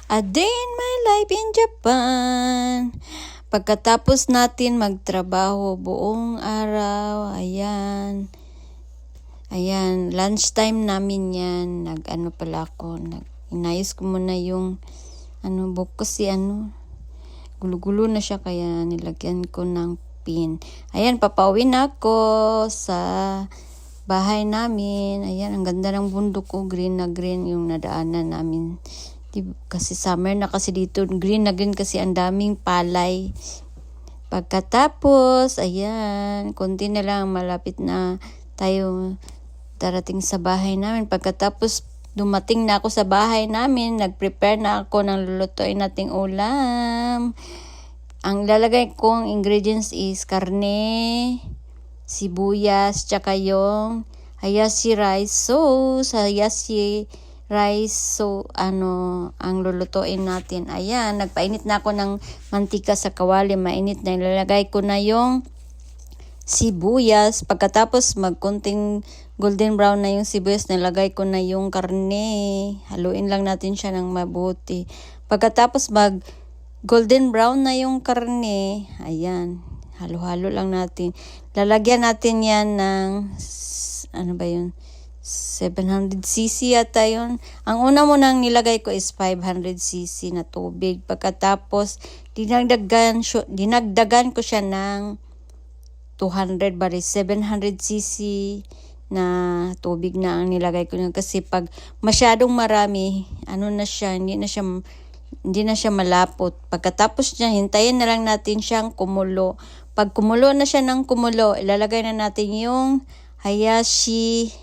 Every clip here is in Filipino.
A day in my life in Japan. Pagkatapos natin magtrabaho buong araw, ayan, lunchtime namin yan, inayos ko muna yung, buhok kasi gulo-gulo na siya, kaya nilagyan ko ng pin. Ayan, papauwi na ako sa bahay namin. Ayan, ang ganda ng bundok ko, green na green yung nadaanan namin. Kasi summer na kasi dito, green na green kasi ang daming palay. Pagkatapos, ayan, konti na lang, malapit na tayo darating sa bahay namin. Pagkatapos, dumating na ako sa bahay namin, nag-prepare na ako ng lulutuin nating ulam. Ang lalagay kong ingredients is karne, sibuyas, tsaka yung hayashi rice sauce, ang lulutuin natin. Ayan, nagpainit na ako ng mantika sa kawali, mainit na. Ilalagay ko na yung sibuyas. Pagkatapos magkunting golden brown na yung sibuyas, nilagay ko na yung karne. Haluin lang natin siya ng mabuti. Pagkatapos golden brown na yung karne, ayan, halo-halo lang natin. Lalagyan natin yan ng 700cc yata yun. Ang una mo nang nilagay ko is 500cc na tubig. Pagkatapos, dinagdagan ko siya ng 200 bari 700cc na tubig na ang nilagay ko niya. Kasi pag masyadong marami, hindi na siya malapot. Pagkatapos niya, hintayin na lang natin siyang kumulo. Pag kumulo na siya ng kumulo, ilalagay na natin yung hayashi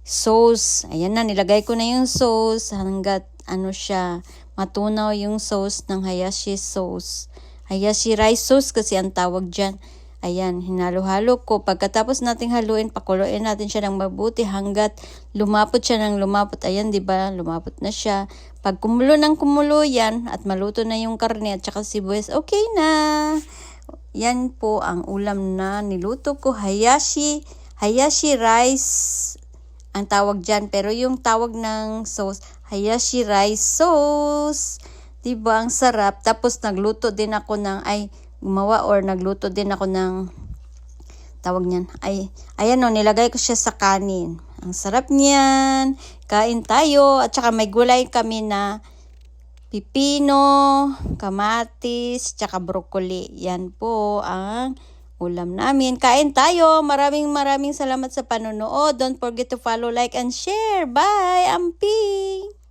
sauce. Ayan na, nilagay ko na yung sauce hanggat matunaw yung sauce ng hayashi sauce. Hayashi rice sauce kasi ang tawag dyan. Ayan, hinalo-halo ko. Pagkatapos nating haluin, pakuluin natin siya ng mabuti hanggat lumapot siya ng lumapot. Ayan, diba? Lumapot na siya. Pag kumulo ng kumulo yan at maluto na yung karne at saka sibuyas, okay na. Yan po ang ulam na niluto ko. Hayashi rice ang tawag dyan. Pero yung tawag ng sauce, hayashi rice sauce. Diba? Ang sarap. Tapos nagluto din ako nagluto din ako ng tawag niyan. Ayan nilagay ko siya sa kanin. Ang sarap niyan. Kain tayo. At saka may gulay kami na pipino, kamatis, tsaka broccoli. Yan po ang ulam namin. Kain tayo. Maraming salamat sa panonood. Don't forget to follow, like, and share. Bye! Amping!